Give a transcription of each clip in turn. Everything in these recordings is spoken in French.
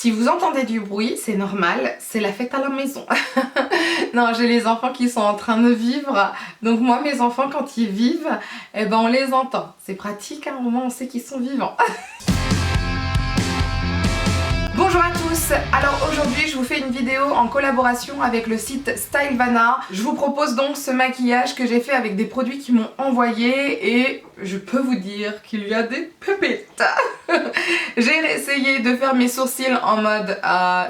Si vous entendez du bruit, c'est normal, c'est la fête à la maison. Non, j'ai les enfants qui sont en train de vivre, donc moi mes enfants quand ils vivent, eh ben on les entend. C'est pratique, à un moment on sait qu'ils sont vivants. Bonjour à tous, alors aujourd'hui je vous fais une vidéo en collaboration avec le site Stylevana. Je vous propose donc ce maquillage que j'ai fait avec des produits qui m'ont envoyé et je peux vous dire qu'il y a des pépettes. J'ai essayé de faire mes sourcils en mode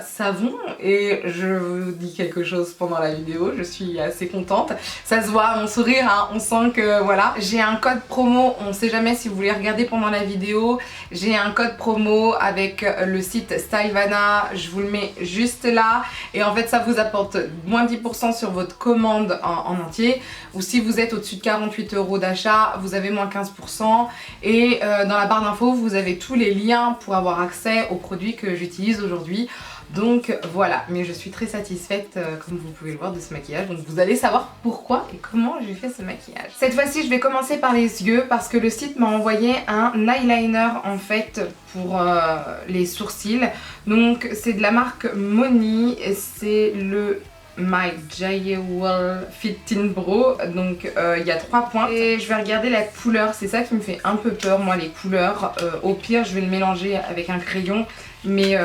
savon et je vous dis quelque chose pendant la vidéo, je suis assez contente. Ça se voit à mon sourire, hein, on sent que voilà. J'ai un code promo, on sait jamais si vous voulez regarder pendant la vidéo. J'ai un code promo avec le site Stylevana, je vous le mets juste là. Et en fait ça vous apporte moins 10% sur votre commande en entier. Ou si vous êtes au-dessus de 48 € d'achat, vous avez moins 15%. Et dans la barre d'infos, vous avez tous les liens pour avoir accès aux produits que j'utilise aujourd'hui. Donc voilà, mais je suis très satisfaite comme vous pouvez le voir de ce maquillage. Donc vous allez savoir pourquoi et comment j'ai fait ce maquillage. Cette fois-ci je vais commencer par les yeux parce que le site m'a envoyé un eyeliner en fait pour les sourcils. Donc c'est de la marque Moni et c'est le My Jewel Fit In Brow, donc il y a 3 points et je vais regarder la couleur, c'est ça qui me fait un peu peur moi, les couleurs. Au pire je vais le mélanger avec un crayon, mais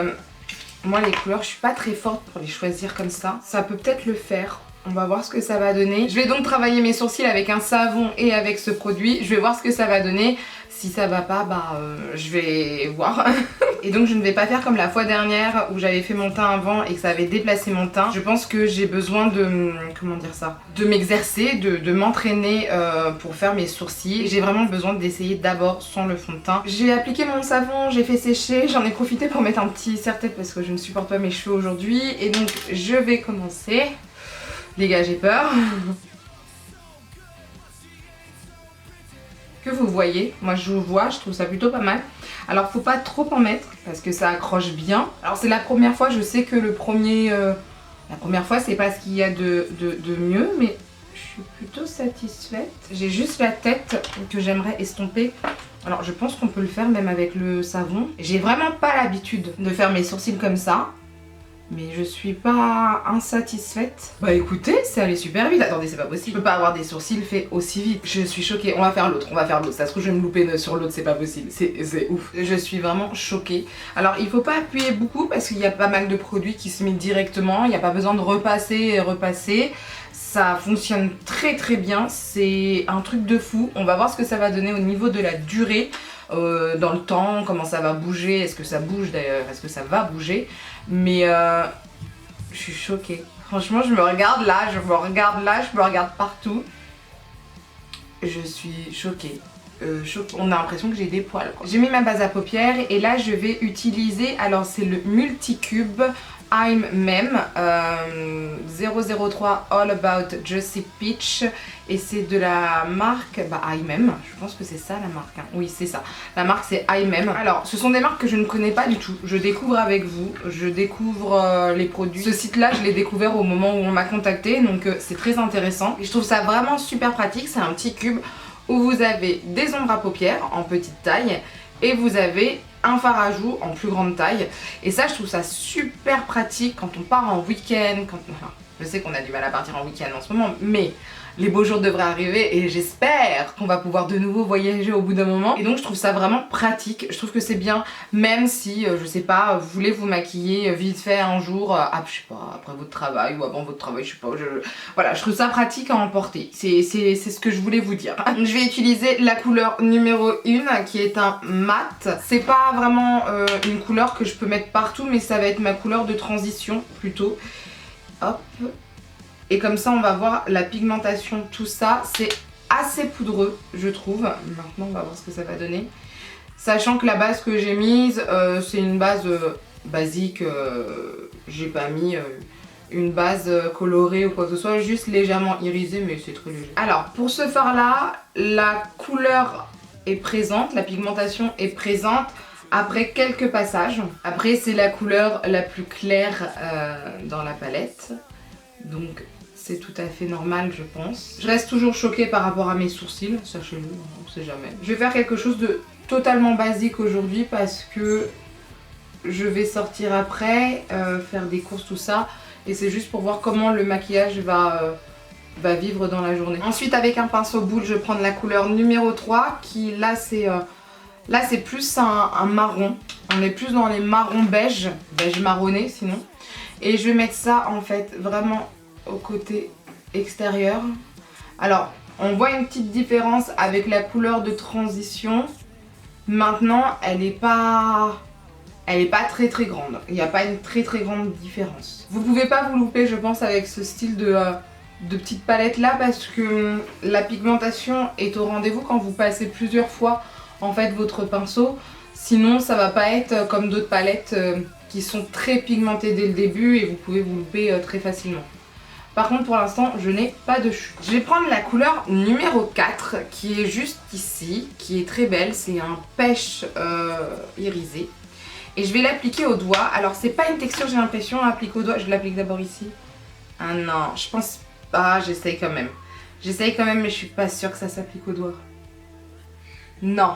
moi les couleurs je suis pas très forte pour les choisir comme ça. Ça peut peut-être le faire, on va voir ce que ça va donner. Je vais donc travailler mes sourcils avec un savon et avec ce produit, je vais voir ce que ça va donner. Si ça va pas, je vais voir. Et donc je ne vais pas faire comme la fois dernière où j'avais fait mon teint avant et que ça avait déplacé mon teint. Je pense que j'ai besoin de, comment dire ça, de m'exercer, de m'entraîner pour faire mes sourcils. J'ai vraiment besoin d'essayer d'abord sans le fond de teint. J'ai appliqué mon savon, j'ai fait sécher, j'en ai profité pour mettre un petit serre-tête parce que je ne supporte pas mes cheveux aujourd'hui. Et donc je vais commencer. Les gars, j'ai peur. Que vous voyez, moi je vous vois, je trouve ça plutôt pas mal. Alors faut pas trop en mettre parce que ça accroche bien. Alors c'est la première fois, je sais que la première fois c'est pas ce qu'il y a de mieux, mais je suis plutôt satisfaite. J'ai juste la tête que j'aimerais estomper. Alors je pense qu'on peut le faire même avec le savon. J'ai vraiment pas l'habitude de faire mes sourcils comme ça. Mais je suis pas insatisfaite. Bah écoutez, c'est allé super vite. Attendez, c'est pas possible. Je peux pas avoir des sourcils faits aussi vite. Je suis choquée. On va faire l'autre, Ça se trouve, je vais me louper sur l'autre, c'est pas possible. C'est ouf. Je suis vraiment choquée. Alors, il faut pas appuyer beaucoup parce qu'il y a pas mal de produits qui se mettent directement. Il n'y a pas besoin de repasser et repasser. Ça fonctionne très très bien. C'est un truc de fou. On va voir ce que ça va donner au niveau de la durée. Dans le temps, comment ça va bouger, est-ce que ça bouge d'ailleurs, est-ce que ça va bouger, mais je suis choquée. Franchement, je me regarde là, je me regarde partout. Je suis choquée. On a l'impression que j'ai des poils, quoi. J'ai mis ma base à paupières et là je vais utiliser, alors c'est le Multicube I'm Mem 003 All About Juicy Peach et c'est de la marque I'm Mem, je pense que c'est ça la marque, hein. Oui c'est ça, la marque c'est I'm Mem. Alors ce sont des marques que je ne connais pas du tout, je découvre avec vous, je découvre les produits. Ce site là je l'ai découvert au moment où on m'a contacté, donc c'est très intéressant et je trouve ça vraiment super pratique. C'est un petit cube où vous avez des ombres à paupières en petite taille et vous avez un fard à joues en plus grande taille. Et ça, je trouve ça super pratique quand on part en week-end. Enfin, je sais qu'on a du mal à partir en week-end en ce moment, mais les beaux jours devraient arriver et j'espère qu'on va pouvoir de nouveau voyager au bout d'un moment. Et donc je trouve ça vraiment pratique, je trouve que c'est bien, même si, je sais pas, vous voulez vous maquiller vite fait un jour, je sais pas, après votre travail ou avant votre travail, je sais pas, voilà, je trouve ça pratique à emporter. C'est ce que je voulais vous dire. Je vais utiliser la couleur numéro 1 qui est un mat. C'est pas vraiment une couleur que je peux mettre partout, mais ça va être ma couleur de transition plutôt. Hop. Et comme ça on va voir la pigmentation, tout ça, c'est assez poudreux je trouve. Maintenant on va voir ce que ça va donner. Sachant que la base que j'ai mise, c'est une base basique, j'ai pas mis une base colorée ou quoi que ce soit, juste légèrement irisée mais c'est très léger. Alors pour ce fard là, la couleur est présente, la pigmentation est présente. Après quelques passages, après c'est la couleur la plus claire dans la palette. Donc c'est tout à fait normal je pense. Je reste toujours choquée par rapport à mes sourcils, sachez-le, on sait jamais. Je vais faire quelque chose de totalement basique aujourd'hui parce que je vais sortir après, faire des courses, tout ça. Et c'est juste pour voir comment le maquillage va vivre dans la journée. Ensuite, avec un pinceau boule, je vais prendre la couleur numéro 3 qui là c'est plus un marron. On est plus dans les marrons beige marronné sinon. Et je vais mettre ça en fait vraiment au côté extérieur. Alors, on voit une petite différence avec la couleur de transition. Maintenant, elle est pas très très grande. Il n'y a pas une très très grande différence. Vous pouvez pas vous louper, je pense, avec ce style de petite palette là, parce que la pigmentation est au rendez-vous quand vous passez plusieurs fois en fait votre pinceau. Sinon, ça va pas être comme d'autres palettes qui sont très pigmentées dès le début et vous pouvez vous louper très facilement. Par contre, pour l'instant, je n'ai pas de chute. Je vais prendre la couleur numéro 4 qui est juste ici, qui est très belle. C'est un pêche irisé. Et je vais l'appliquer au doigt. Alors, c'est pas une texture, j'ai l'impression, à appliquer au doigt. Je l'applique d'abord ici. Ah non, je pense pas. J'essaye quand même. J'essaye quand même, mais je suis pas sûre que ça s'applique au doigt. Non.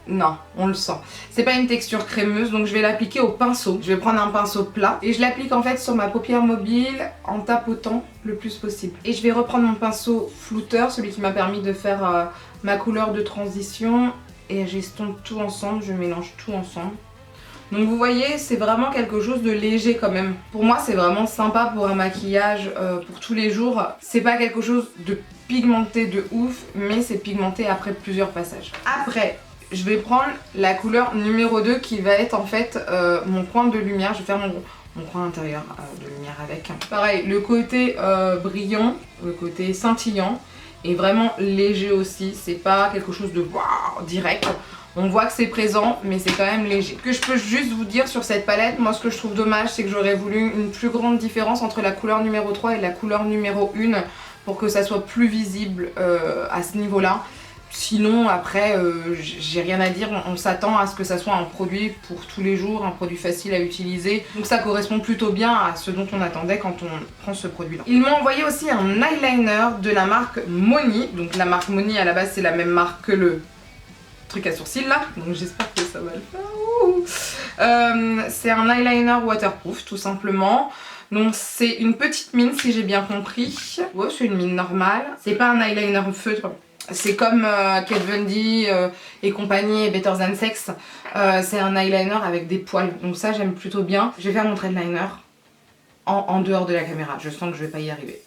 Non, on le sent. C'est pas une texture crémeuse, donc je vais l'appliquer au pinceau. Je vais prendre un pinceau plat et je l'applique en fait sur ma paupière mobile en tapotant le plus possible. Et je vais reprendre mon pinceau flouteur, celui qui m'a permis de faire ma couleur de transition. Et j'estompe tout ensemble, je mélange tout ensemble. Donc vous voyez, c'est vraiment quelque chose de léger quand même. Pour moi, c'est vraiment sympa pour un maquillage pour tous les jours. C'est pas quelque chose de pigmenté de ouf, mais c'est pigmenté après plusieurs passages. Après, je vais prendre la couleur numéro 2 qui va être en fait mon coin de lumière. Je vais faire mon coin intérieur de lumière avec. Pareil, le côté brillant, le côté scintillant est vraiment léger aussi. C'est pas quelque chose de waouh direct. On voit que c'est présent, mais c'est quand même léger. Ce que je peux juste vous dire sur cette palette, moi ce que je trouve dommage, c'est que j'aurais voulu une plus grande différence entre la couleur numéro 3 et la couleur numéro 1 pour que ça soit plus visible à ce niveau-là. Sinon après j'ai rien à dire, on s'attend à ce que ça soit un produit pour tous les jours, un produit facile à utiliser. Donc ça correspond plutôt bien à ce dont on attendait quand on prend ce produit là. Ils m'ont envoyé aussi un eyeliner de la marque Moni. Donc la marque Moni à la base c'est la même marque que le truc à sourcils là. Donc j'espère que ça va le faire. C'est un eyeliner waterproof tout simplement. Donc c'est une petite mine si j'ai bien compris. Ouais, c'est une mine normale. C'est pas un eyeliner feutre. C'est comme Kat Von D et compagnie et Better Than Sex. C'est un eyeliner avec des poils. Donc ça j'aime plutôt bien. Je vais faire mon trait de liner en dehors de la caméra. Je sens que je vais pas y arriver.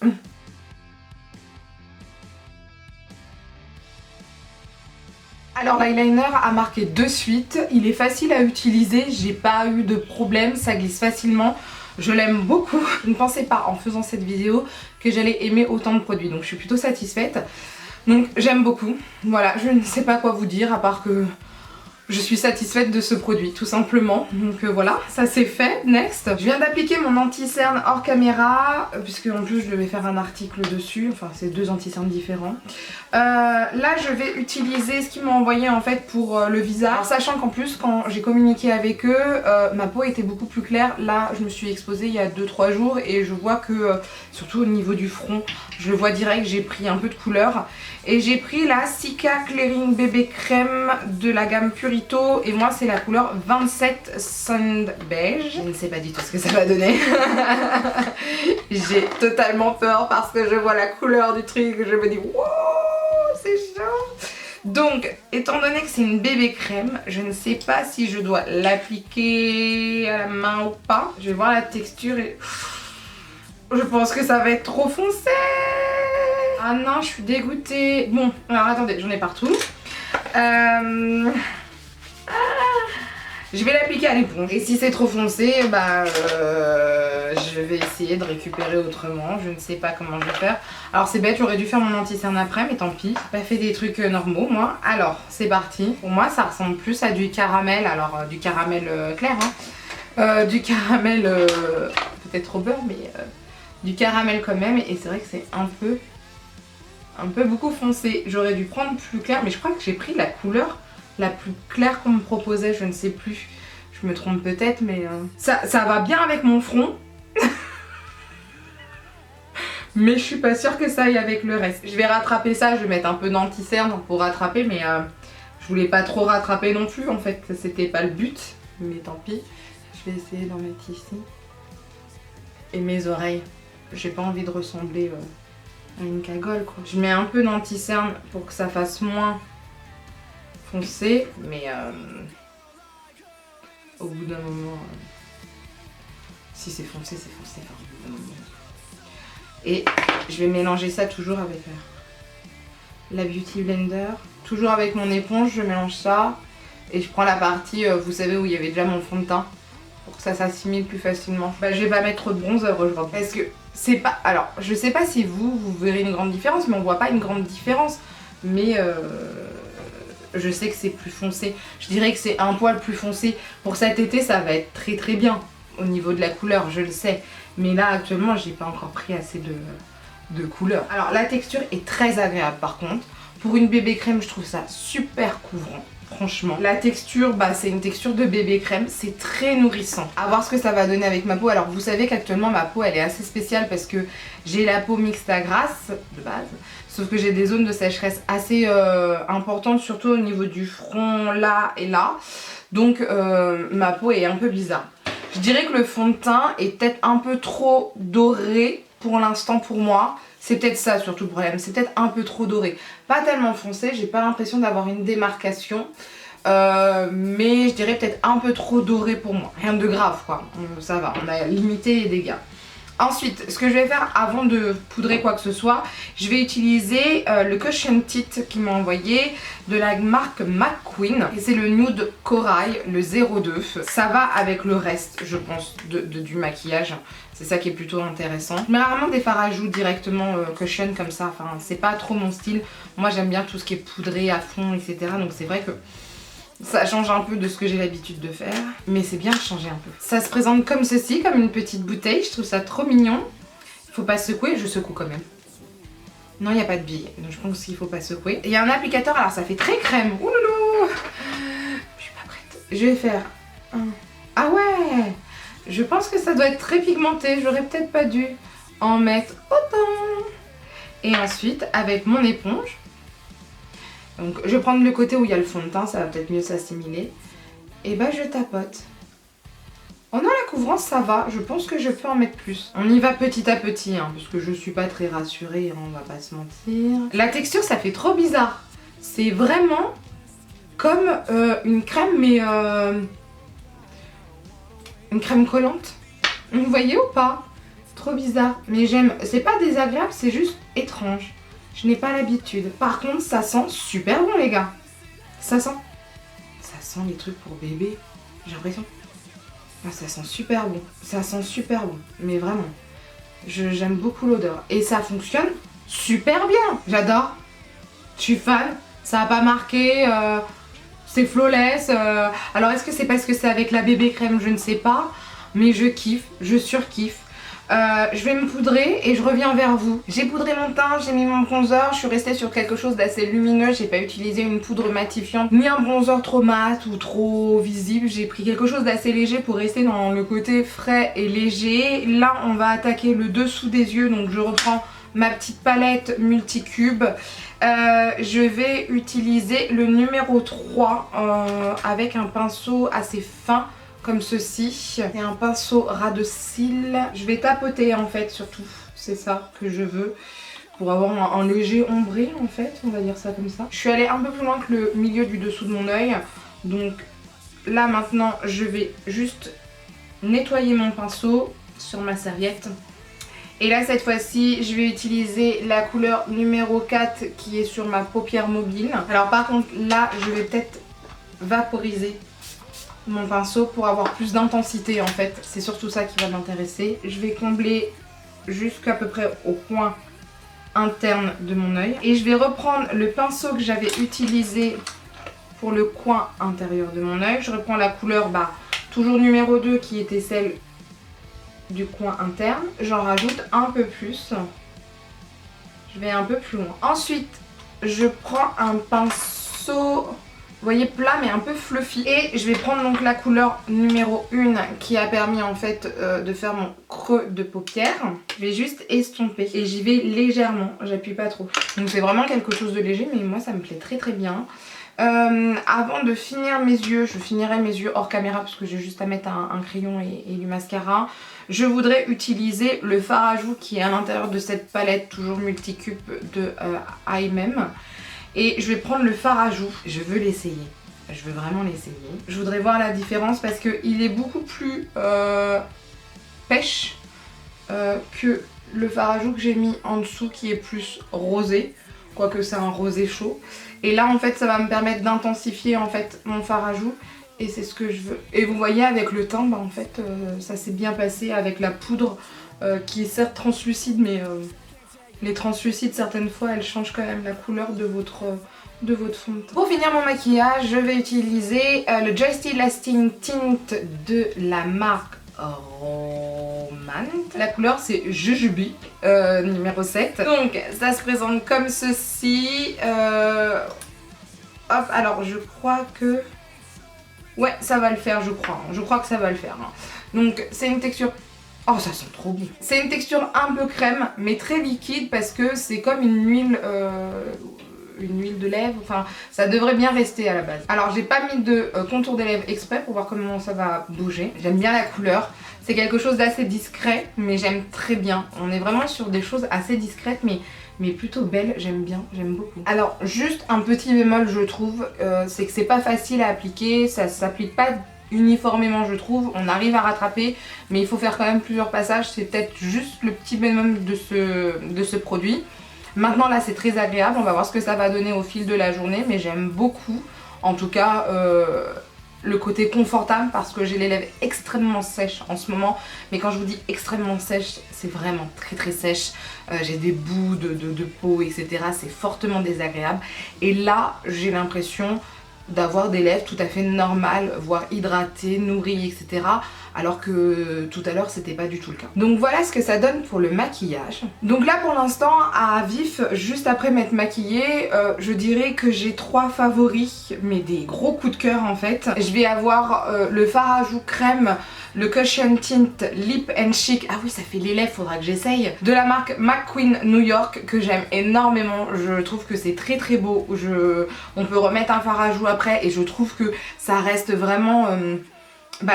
Alors l'eyeliner a marqué de suite. Il est facile à utiliser. J'ai pas eu de problème. Ça glisse facilement. Je l'aime beaucoup. Je ne pensais pas en faisant cette vidéo que j'allais aimer autant de produits. Donc je suis plutôt satisfaite. Donc j'aime beaucoup, voilà, je ne sais pas quoi vous dire à part que je suis satisfaite de ce produit tout simplement. Donc voilà, ça c'est fait. Next, je viens d'appliquer mon anti-cerne hors caméra puisque en plus je devais faire un article dessus, enfin c'est deux anti-cernes différents. Là je vais utiliser ce qu'ils m'ont envoyé en fait pour le visage. Alors, sachant qu'en plus quand j'ai communiqué avec eux, ma peau était beaucoup plus claire. Là je me suis exposée il y a 2-3 jours et je vois que surtout au niveau du front, je le vois direct, j'ai pris un peu de couleur. Et j'ai pris la Cica Clearing Bébé Crème de la gamme Purito. Et moi c'est la couleur 27 Sand Beige. Je ne sais pas du tout ce que ça va donner. J'ai totalement peur parce que je vois la couleur du truc. Je me dis wow, c'est chaud. Donc étant donné que c'est une bébé crème, je ne sais pas si je dois l'appliquer à la main ou pas. Je vais voir la texture et je pense que ça va être trop foncé. Ah non, je suis dégoûtée. Bon, alors attendez, j'en ai partout. Je vais l'appliquer à l'éponge. Et si c'est trop foncé, bah je vais essayer de récupérer autrement. Je ne sais pas comment je vais faire. Alors c'est bête, j'aurais dû faire mon anti-cerne après, mais tant pis. J'ai pas fait des trucs normaux moi. Alors, c'est parti. Pour moi, ça ressemble plus à du caramel. Alors, du caramel clair, hein. Du caramel peut-être au beurre, mais du caramel quand même. Et c'est vrai que c'est un peu beaucoup foncé. J'aurais dû prendre plus clair, mais je crois que j'ai pris la couleur la plus claire qu'on me proposait, je ne sais plus. Je me trompe peut-être, mais ça va bien avec mon front. Mais je suis pas sûre que ça aille avec le reste. Je vais rattraper ça, je vais mettre un peu d'anti-cerne pour rattraper, mais je voulais pas trop rattraper non plus en fait. C'était pas le but, mais tant pis. Je Je vais essayer d'en mettre ici. Et mes oreilles. J'ai pas envie de ressembler à une cagole quoi. Je mets un peu d'anti-cerne pour que ça fasse moins foncé. Mais au bout d'un moment... si c'est foncé, c'est foncé. Enfin, au bout d'un moment. Et je vais mélanger ça toujours avec la Beauty Blender. Toujours avec mon éponge, je mélange ça. Et je prends la partie, vous savez, où il y avait déjà mon fond de teint. Pour que ça s'assimile plus facilement. Bah, je vais pas mettre trop de bronzer aujourd'hui. Parce que c'est pas... Alors, je sais pas si vous verrez une grande différence, mais on voit pas une grande différence. Mais je sais que c'est plus foncé. Je dirais que c'est un poil plus foncé. Pour cet été, ça va être très très bien. Au niveau de la couleur, je le sais. Mais là, actuellement, j'ai pas encore pris assez de couleur. Alors, la texture est très agréable par contre. Pour une bébé crème, je trouve ça super couvrant. Franchement, la texture, bah, c'est une texture de bébé crème, c'est très nourrissant. À voir ce que ça va donner avec ma peau. Alors vous savez qu'actuellement ma peau elle est assez spéciale parce que j'ai la peau mixte à grasse de base, sauf que j'ai des zones de sécheresse assez importantes, surtout au niveau du front là et là. Donc ma peau est un peu bizarre. Je dirais que le fond de teint est peut-être un peu trop doré pour l'instant pour moi. C'est peut-être ça surtout le problème, c'est peut-être un peu trop doré. Pas tellement foncé, j'ai pas l'impression d'avoir une démarcation. Mais je dirais peut-être un peu trop doré pour moi. Rien de grave quoi, ça va, on a limité les dégâts. Ensuite, ce que je vais faire avant de poudrer quoi que ce soit, je vais utiliser le Cushion Tint qui m'a envoyé de la marque McQueen. Et c'est le Nude Corail, le 02. Ça va avec le reste, je pense, du maquillage. C'est ça qui est plutôt intéressant. Je mets rarement des fards à joues directement Cushion comme ça. Enfin, c'est pas trop mon style. Moi, j'aime bien tout ce qui est poudré à fond, etc. Donc c'est vrai que ça change un peu de ce que j'ai l'habitude de faire, mais c'est bien de changer un peu. Ça se présente comme ceci, comme une petite bouteille, je trouve ça trop mignon. Il faut pas secouer, je secoue quand même. Non, il n'y a pas de bille, donc je pense qu'il faut pas secouer. Il y a un applicateur, alors ça fait très crème. Ouh loulou, je suis pas prête. Je vais faire un... Ah ouais, je pense que ça doit être très pigmenté, j'aurais peut-être pas dû en mettre autant. Et ensuite, avec mon éponge, donc je vais prendre le côté où il y a le fond de teint, ça va peut-être mieux s'assimiler. Et bah je tapote. Oh non, la couvrance ça va, je pense que je peux en mettre plus. On y va petit à petit, hein, parce que je suis pas très rassurée, hein, on va pas se mentir. La texture ça fait trop bizarre. C'est vraiment comme une crème, mais une crème collante. Vous voyez ou pas? Trop bizarre. Mais j'aime, c'est pas désagréable, c'est juste étrange. Je n'ai pas l'habitude. Par contre, ça sent super bon, les gars. Ça sent les trucs pour bébé. J'ai l'impression. Ah, ça sent super bon. Ça sent super bon. Mais vraiment. J'aime beaucoup l'odeur. Et ça fonctionne super bien. J'adore. Je suis fan. Ça n'a pas marqué. C'est flawless. Alors, est-ce que c'est parce que c'est avec la bébé crème? Je ne sais pas. Mais je kiffe. Je surkiffe. Je vais me poudrer et je reviens vers vous. J'ai poudré mon teint, j'ai mis mon bronzer, je suis restée sur quelque chose d'assez lumineux, j'ai pas utilisé une poudre matifiante ni un bronzer trop mat ou trop visible, j'ai pris quelque chose d'assez léger pour rester dans le côté frais et léger. Là on va attaquer le dessous des yeux, donc je reprends ma petite palette multicube. Je vais utiliser le numéro 3 avec un pinceau assez fin comme ceci, et un pinceau ras de cils. Je vais tapoter en fait surtout, c'est ça que je veux, pour avoir un léger ombré en fait, on va dire ça comme ça. Je suis allée un peu plus loin que le milieu du dessous de mon œil, donc là maintenant je vais juste nettoyer mon pinceau sur ma serviette. Et là cette fois-ci je vais utiliser la couleur numéro 4 qui est sur ma paupière mobile. Alors par contre là je vais peut-être vaporiser mon pinceau pour avoir plus d'intensité en fait, c'est surtout ça qui va m'intéresser. Je vais combler jusqu'à peu près au coin interne de mon œil et je vais reprendre le pinceau que j'avais utilisé pour le coin intérieur de mon œil. Je reprends la couleur toujours numéro 2 qui était celle du coin interne, j'en rajoute un peu plus, je vais un peu plus loin. Ensuite je prends un pinceau, vous voyez, plat mais un peu fluffy. Et je vais prendre donc la couleur numéro 1 qui a permis en fait de faire mon creux de paupière. Je vais juste estomper et j'y vais légèrement, j'appuie pas trop. Donc c'est vraiment quelque chose de léger mais moi ça me plaît très très bien. Avant de finir mes yeux, je finirai mes yeux hors caméra parce que j'ai juste à mettre un crayon et du mascara. Je voudrais utiliser le fard à joues qui est à l'intérieur de cette palette, toujours multicube de IMM. Et je vais prendre le fard à joues, je veux l'essayer. Je veux vraiment l'essayer. Je voudrais voir la différence parce qu'il est beaucoup plus pêche que le fard à joues que j'ai mis en dessous qui est plus rosé. Quoique c'est un rosé chaud. Et là en fait ça va me permettre d'intensifier en fait mon fard à joues. Et c'est ce que je veux. Et vous voyez avec le teint, bah en fait ça s'est bien passé avec la poudre qui est certes translucide mais les translucides certaines fois elles changent quand même la couleur de votre fond de teint. Pour finir mon maquillage, je vais utiliser le Just Lasting Tint de la marque Romand. La couleur c'est Jujube numéro 7. Donc ça se présente comme ceci. Hop, alors je crois que... Ouais, ça va le faire, je crois. Je crois que ça va le faire. Donc c'est une texture... Oh, ça sent trop bon. C'est une texture un peu crème, mais très liquide parce que c'est comme une huile de lèvres, enfin ça devrait bien rester à la base. Alors j'ai pas mis de contour des lèvres exprès pour voir comment ça va bouger. J'aime bien la couleur, c'est quelque chose d'assez discret mais j'aime très bien. On est vraiment sur des choses assez discrètes mais plutôt belles, j'aime bien, j'aime beaucoup. Alors juste un petit bémol je trouve, c'est que c'est pas facile à appliquer, ça s'applique pas uniformément je trouve, on arrive à rattraper mais il faut faire quand même plusieurs passages, c'est peut-être juste le petit bémol de ce produit. Maintenant là c'est très agréable, on va voir ce que ça va donner au fil de la journée mais j'aime beaucoup en tout cas le côté confortable parce que j'ai les lèvres extrêmement sèches en ce moment. Mais quand je vous dis extrêmement sèche, c'est vraiment très très sèche. J'ai des bouts de peau etc, c'est fortement désagréable. Et là j'ai l'impression d'avoir des lèvres tout à fait normales, voire hydratées, nourries, etc. Alors que tout à l'heure c'était pas du tout le cas. Donc voilà ce que ça donne pour le maquillage. Donc là pour l'instant à vif, juste après m'être maquillée, je dirais que j'ai 3 favoris, mais des gros coups de cœur en fait. Je vais avoir le fard à joues crème, le Cushion Tint Lip and Chic. Ah oui ça fait les lèvres, faudra que j'essaye. De la marque McQueen New York que j'aime énormément. Je trouve que c'est très très beau. On peut remettre un fard à joues après et je trouve que ça reste vraiment...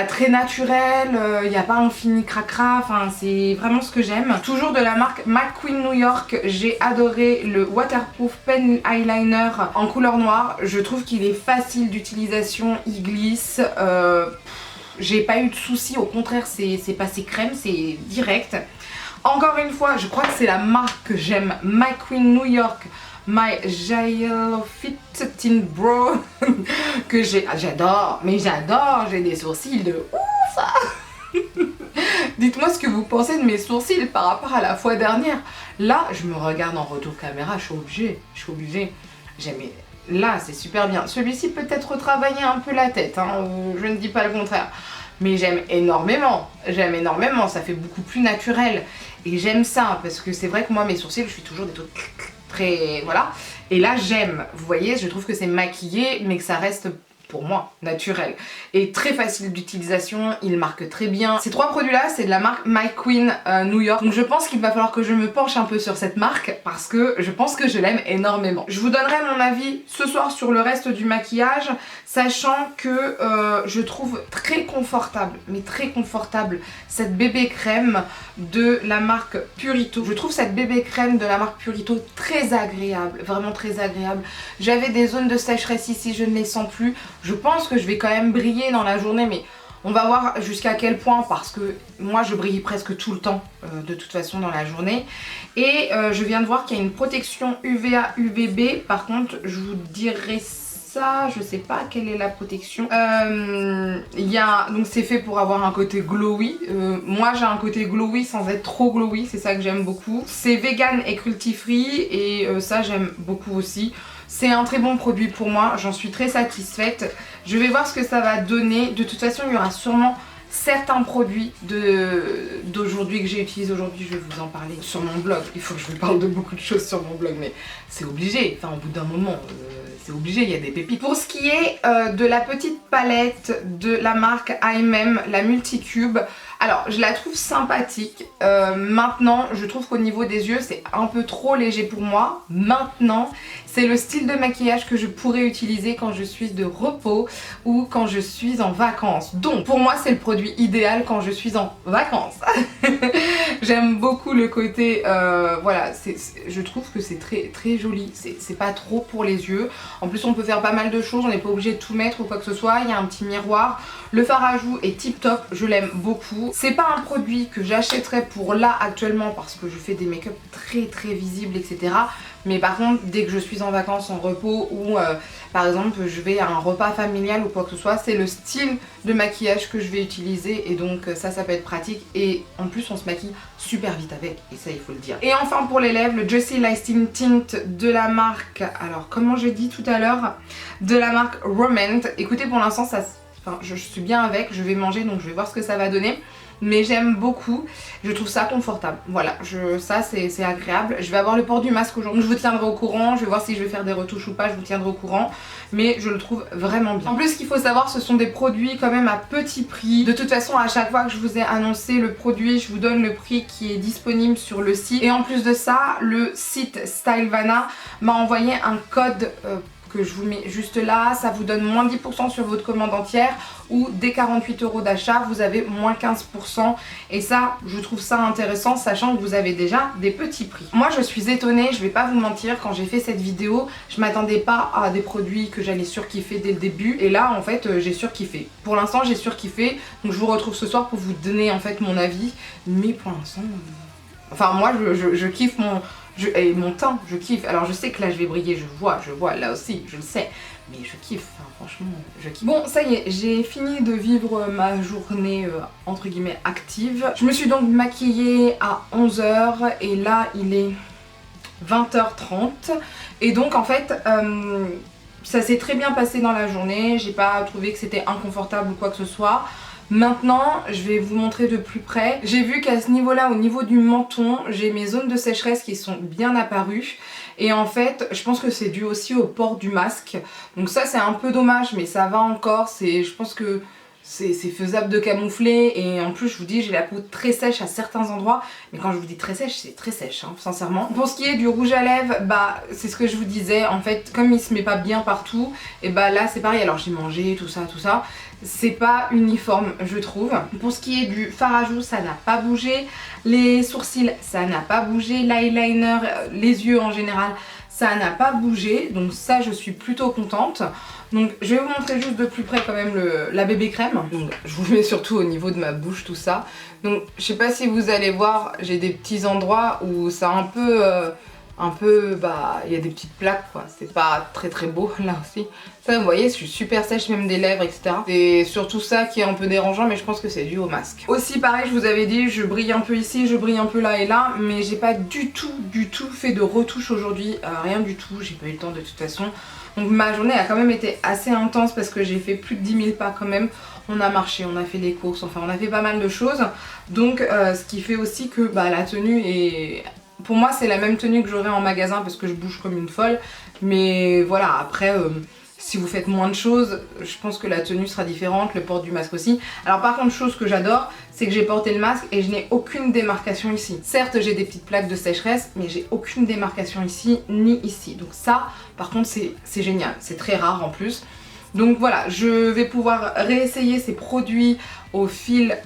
très naturel, il n'y a pas un fini cracra, enfin c'est vraiment ce que j'aime. Toujours de la marque McQueen New York, j'ai adoré le Waterproof Pen Eyeliner en couleur noire. Je trouve qu'il est facile d'utilisation, il glisse, j'ai pas eu de soucis, au contraire c'est passé crème, c'est direct. Encore une fois, je crois que c'est la marque que j'aime, McQueen New York. My Yellow Fit Tint Brow que j'adore, mais j'adore, j'ai des sourcils de ouf. Dites-moi ce que vous pensez de mes sourcils par rapport à la fois dernière. Là, je me regarde en retour caméra, je suis obligée. Là, c'est super bien. Celui-ci peut-être retravailler un peu la tête, hein, je ne dis pas le contraire. Mais j'aime énormément, ça fait beaucoup plus naturel. Et j'aime ça, parce que c'est vrai que moi, mes sourcils, je suis toujours des trucs... très... voilà. Et là j'aime, vous voyez, je trouve que c'est maquillé mais que ça reste pour moi naturel et très facile d'utilisation, il marque très bien. Ces 3 produits là c'est de la marque McQueen New York, donc je pense qu'il va falloir que je me penche un peu sur cette marque parce que je pense que je l'aime énormément. Je vous donnerai mon avis ce soir sur le reste du maquillage, sachant que je trouve très confortable, mais très confortable, cette bébé crème de la marque Purito. Je trouve cette bébé crème de la marque Purito très agréable, vraiment très agréable. J'avais des zones de sécheresse ici, je ne les sens plus. Je pense que je vais quand même briller dans la journée, mais on va voir jusqu'à quel point parce que moi je brille presque tout le temps de toute façon dans la journée. Et je viens de voir qu'il y a une protection UVA UVB, par contre je vous dirai ça, je sais pas quelle est la protection. Donc c'est fait pour avoir un côté glowy. Moi j'ai un côté glowy sans être trop glowy, c'est ça que j'aime beaucoup. C'est vegan et cruelty free et ça j'aime beaucoup aussi. C'est un très bon produit pour moi, j'en suis très satisfaite. Je vais voir ce que ça va donner. De toute façon il y aura sûrement certains produits d'aujourd'hui que j'ai utilisés aujourd'hui, je vais vous en parler sur mon blog. Il faut que je vous parle de beaucoup de choses sur mon blog, mais c'est obligé, enfin au bout d'un moment, c'est obligé, il y a des pépites. Pour ce qui est de la petite palette de la marque IMM, la Multicube, Alors je la trouve sympathique. Maintenant je trouve qu'au niveau des yeux c'est un peu trop léger pour moi. Maintenant c'est le style de maquillage que je pourrais utiliser quand je suis de repos ou quand je suis en vacances. Donc pour moi c'est le produit idéal quand je suis en vacances. J'aime beaucoup le côté, voilà, je trouve que c'est très joli, c'est pas trop pour les yeux. En plus on peut faire pas mal de choses, on n'est pas obligé de tout mettre ou quoi que ce soit. Il y a un petit miroir, le fard à joues est tip top, je l'aime beaucoup. C'est pas un produit que j'achèterais pour là actuellement parce que je fais des make-up très visibles, etc. Mais par contre dès que je suis en vacances, en repos ou par exemple je vais à un repas familial ou quoi que ce soit, c'est le style de maquillage que je vais utiliser et donc ça peut être pratique et en plus on se maquille super vite avec et ça il faut le dire. Et enfin pour les lèvres, le Jessie Lasting Tint de la marque, alors comment j'ai dit tout à l'heure, de la marque Romand. Écoutez pour l'instant ça, enfin, je suis bien avec, je vais manger donc je vais voir ce que ça va donner. Mais j'aime beaucoup, je trouve ça confortable. Voilà, ça c'est agréable. Je vais avoir le port du masque aujourd'hui, je vous tiendrai au courant. Je vais voir si je vais faire des retouches ou pas, je vous tiendrai au courant. Mais je le trouve vraiment bien. En plus ce qu'il faut savoir, ce sont des produits quand même à petit prix. De toute façon à chaque fois que je vous ai annoncé le produit, je vous donne le prix qui est disponible sur le site. Et en plus de ça, le site Stylevana m'a envoyé un code que je vous mets juste là, ça vous donne moins 10% sur votre commande entière ou dès 48 € d'achat vous avez moins 15% et ça je trouve ça intéressant sachant que vous avez déjà des petits prix. Moi je suis étonnée, je vais pas vous mentir, quand j'ai fait cette vidéo je m'attendais pas à des produits que j'allais surkiffer dès le début et là en fait j'ai surkiffé. Pour l'instant j'ai surkiffé donc je vous retrouve ce soir pour vous donner en fait mon avis mais pour l'instant enfin moi je kiffe et mon teint, je kiffe. Alors je sais que là je vais briller, je vois là aussi, je le sais. Mais je kiffe, enfin, franchement, je kiffe. Bon, ça y est, j'ai fini de vivre ma journée entre guillemets active. Je me suis donc maquillée à 11 h et là il est 20 h 30. Et donc en fait, ça s'est très bien passé dans la journée. J'ai pas trouvé que c'était inconfortable ou quoi que ce soit. Maintenant, je vais vous montrer de plus près. J'ai vu qu'à ce niveau-là, au niveau du menton, j'ai mes zones de sécheresse qui sont bien apparues. Et en fait, je pense que c'est dû aussi au port du masque. Donc ça, c'est un peu dommage, mais ça va encore. Je pense que c'est faisable de camoufler. Et en plus, je vous dis, j'ai la peau très sèche à certains endroits. Mais quand je vous dis très sèche, c'est très sèche, hein, sincèrement. Pour ce qui est du rouge à lèvres, bah c'est ce que je vous disais. En fait, comme il se met pas bien partout, et bah là, c'est pareil. Alors j'ai mangé, tout ça. C'est pas uniforme je trouve. Pour ce qui est du fard à joues, ça n'a pas bougé. Les sourcils, ça n'a pas bougé. L'eyeliner, les yeux en général, ça n'a pas bougé. Donc ça je suis plutôt contente. Donc je vais vous montrer juste de plus près quand même la bébé crème. Donc je vous mets surtout au niveau de ma bouche tout ça. Donc je sais pas si vous allez voir, j'ai des petits endroits où ça a un peu, bah, il y a des petites plaques quoi, c'est pas très beau là aussi. Ça vous voyez, je suis super sèche même des lèvres etc. C'est surtout ça qui est un peu dérangeant mais je pense que c'est dû au masque. Aussi pareil, je vous avais dit, je brille un peu ici, je brille un peu là et là, mais j'ai pas du tout fait de retouche aujourd'hui, rien du tout, j'ai pas eu le temps de toute façon. Donc ma journée a quand même été assez intense parce que j'ai fait plus de 10 000 pas quand même. On a marché, on a fait des courses, enfin on a fait pas mal de choses. Donc ce qui fait aussi que bah, la tenue est... Pour moi c'est la même tenue que j'aurais en magasin parce que je bouge comme une folle. Mais voilà, après si vous faites moins de choses, je pense que la tenue sera différente, le port du masque aussi. Alors par contre, chose que j'adore, c'est que j'ai porté le masque et je n'ai aucune démarcation ici. Certes j'ai des petites plaques de sécheresse, mais j'ai aucune démarcation ici ni ici. Donc ça par contre c'est génial, c'est très rare en plus. Donc voilà, je vais pouvoir réessayer ces produits au fil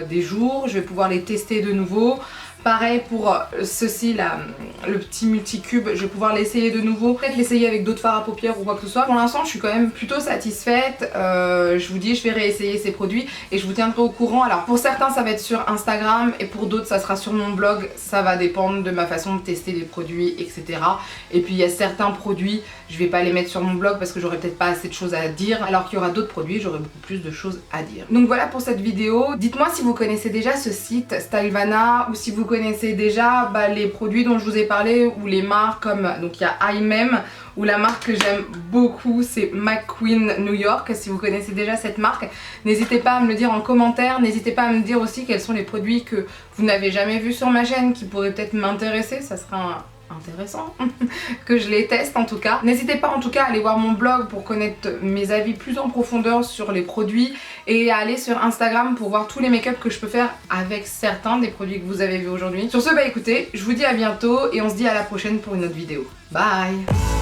des jours, je vais pouvoir les tester de nouveau. Pareil pour ceci là, le petit multicube, je vais pouvoir l'essayer de nouveau, peut-être l'essayer avec d'autres fards à paupières ou quoi que ce soit. Pour l'instant je suis quand même plutôt satisfaite, je vous dis je vais réessayer ces produits et je vous tiendrai au courant. Alors pour certains ça va être sur Instagram et pour d'autres ça sera sur mon blog, ça va dépendre de ma façon de tester les produits etc. Et puis il y a certains produits, je vais pas les mettre sur mon blog parce que j'aurai peut-être pas assez de choses à dire, alors qu'il y aura d'autres produits, j'aurai beaucoup plus de choses à dire. Donc voilà pour cette vidéo, dites-moi si vous connaissez déjà ce site Stylevana ou si vous connaissez déjà les produits dont je vous ai parlé ou les marques comme, donc il y a IMEM ou la marque que j'aime beaucoup c'est McQueen New York. Si vous connaissez déjà cette marque, n'hésitez pas à me le dire en commentaire, n'hésitez pas à me dire aussi quels sont les produits que vous n'avez jamais vus sur ma chaîne qui pourraient peut-être m'intéresser, ça sera intéressant que je les teste en tout cas. N'hésitez pas en tout cas à aller voir mon blog pour connaître mes avis plus en profondeur sur les produits et à aller sur Instagram pour voir tous les make-up que je peux faire avec certains des produits que vous avez vus aujourd'hui. Sur ce, bah écoutez, je vous dis à bientôt et on se dit à la prochaine pour une autre vidéo. Bye!